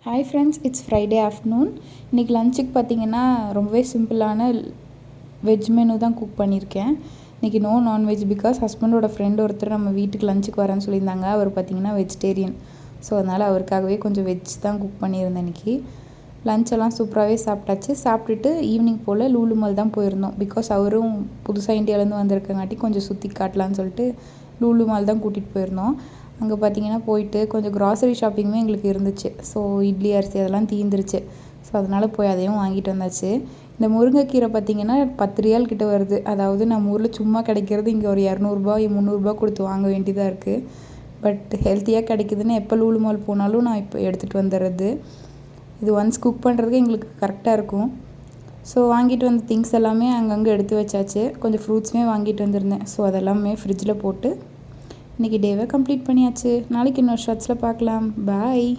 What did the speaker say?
Hi friends, it's Friday afternoon. இன்றைக்கி லஞ்சுக்கு பார்த்திங்கன்னா ரொம்பவே சிம்பிளான வெஜ் மெனு தான் குக் பண்ணியிருக்கேன். இன்றைக்கி நோ நான்வெஜ், பிகாஸ் ஹஸ்பண்டோட ஃப்ரெண்ட் ஒருத்தர் நம்ம வீட்டுக்கு லஞ்சுக்கு வரேன்னு சொல்லியிருந்தாங்க. அவர் பார்த்திங்கன்னா வெஜிடேரியன். ஸோ அதனால் அவருக்காகவே கொஞ்சம் வெஜ் தான் குக் பண்ணியிருந்தேன். இன்றைக்கி லஞ்செல்லாம் சூப்பராகவே சாப்பிட்டாச்சு. சாப்பிட்டுட்டு ஈவினிங் போல் லூலு மால் தான் போயிருந்தோம். பிகாஸ் அவரும் புதுசாக இந்தியாவிலேருந்து வந்திருக்கங்காட்டி கொஞ்சம் சுற்றி காட்டலான்னு சொல்லிட்டு லூலு மால் தான் கூட்டிகிட்டு போயிருந்தோம். அங்கே பார்த்திங்கன்னா போயிட்டு கொஞ்சம் க்ராசரி ஷாப்பிங்குமே எங்களுக்கு இருந்துச்சு. ஸோ இட்லி அரிசி அதெல்லாம் தீந்துருச்சு. ஸோ அதனால் போய் அதையும் வாங்கிட்டு வந்தாச்சு. இந்த முருங்கைக்கீரை பார்த்திங்கன்னா 10 ரியால் கிட்ட வருது. அதாவது நம்ம ஊரில் சும்மா கிடைக்கிறது இங்கே ஒரு 200 300 கொடுத்து வாங்க வேண்டியதாக இருக்குது. பட் ஹெல்த்தியாக கிடைக்குதுன்னு எப்போ லூலு மால் போனாலும் நான் இப்போ எடுத்துகிட்டு வந்துடுறது. இது ஒன்ஸ் குக் பண்ணுறதுக்கு எங்களுக்கு கரெக்டாக இருக்கும். ஸோ வாங்கிட்டு வந்த திங்ஸ் எல்லாமே அங்கங்கே எடுத்து வச்சாச்சு. கொஞ்சம் ஃப்ரூட்ஸுமே வாங்கிட்டு வந்திருந்தேன். ஸோ அதெல்லாமே ஃப்ரிட்ஜில் போட்டு இன்றைக்கி டேவை கம்ப்ளீட் பண்ணியாச்சு. நாளைக்கு இன்னொரு ஷார்ட்ஸில் பார்க்கலாம். பாய்.